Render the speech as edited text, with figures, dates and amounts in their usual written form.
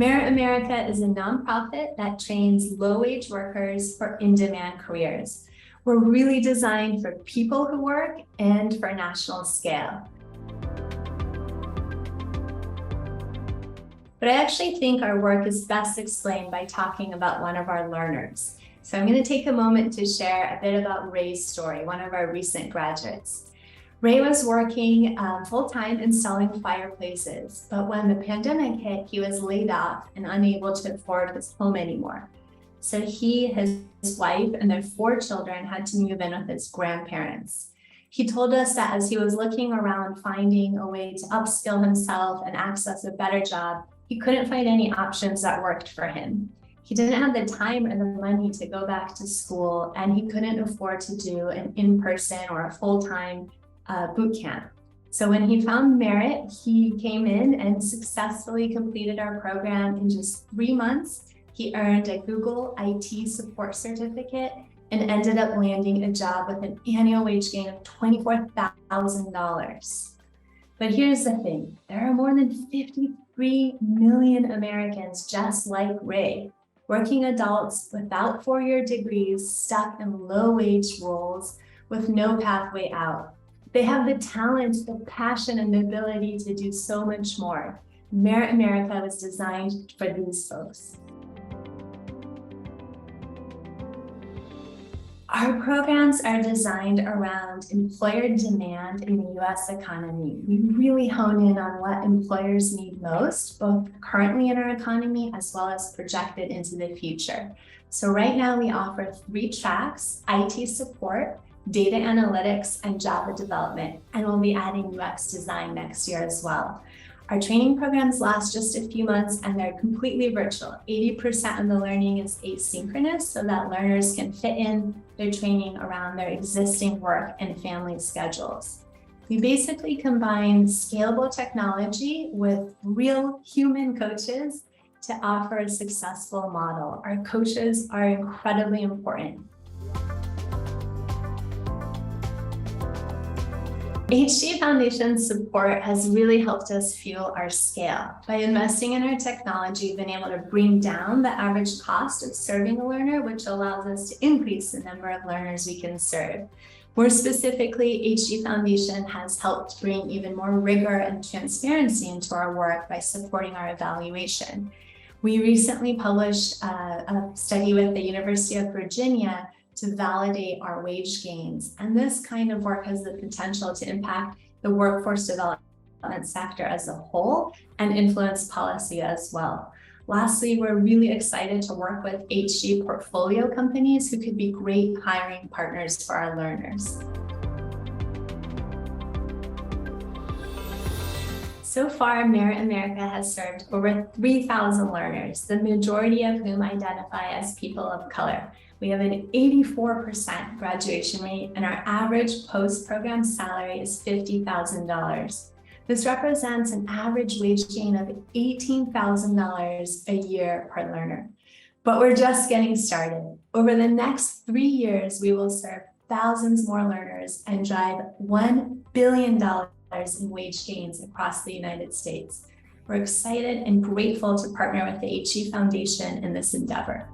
Merit America is a nonprofit that trains low-wage workers for in-demand careers. We're really designed for people who work and for national scale. But I actually think our work is best explained by talking about one of our learners. So I'm going to take a moment to share a bit about Ray's story, one of our recent graduates. Ray was working full-time installing fireplaces, but when the pandemic hit, he was laid off and unable to afford his home anymore. So he, his wife, and their 4 children had to move in with his grandparents. He told us that as he was looking around finding a way to upskill himself and access a better job, he couldn't find any options that worked for him. He didn't have the time or the money to go back to school, and he couldn't afford to do an in-person or a full-time boot camp. So when he found Merit, he came in and successfully completed our program in just 3 months. He earned a Google IT support certificate and ended up landing a job with an annual wage gain of $24,000. But here's the thing, there are more than 53 million Americans just like Ray, working adults without 4-year degrees, stuck in low-wage roles with no pathway out. They have the talent, the passion, and the ability to do so much more. Merit America was designed for these folks. Our programs are designed around employer demand in the US economy. We really hone in on what employers need most, both currently in our economy as well as projected into the future. So right now we offer 3 tracks: IT support, data analytics, and Java development, and we'll be adding UX design next year as well. Our training programs last just a few months and they're completely virtual. 80% of the learning is asynchronous so that learners can fit in their training around their existing work and family schedules. We basically combine scalable technology with real human coaches to offer a successful model. Our coaches are incredibly important. HG Foundation's support has really helped us fuel our scale. By investing in our technology, we've been able to bring down the average cost of serving a learner, which allows us to increase the number of learners we can serve. More specifically, HG Foundation has helped bring even more rigor and transparency into our work by supporting our evaluation. We recently published a study with the University of Virginia to validate our wage gains. And this kind of work has the potential to impact the workforce development sector as a whole and influence policy as well. Lastly, we're really excited to work with HG portfolio companies who could be great hiring partners for our learners. So far, Merit America has served over 3,000 learners, the majority of whom identify as people of color. We have an 84% graduation rate, and our average post-program salary is $50,000. This represents an average wage gain of $18,000 a year per learner. But we're just getting started. Over the next 3 years, we will serve thousands more learners and drive $1 billion in wage gains across the United States. We're excited and grateful to partner with the HG Foundation in this endeavor.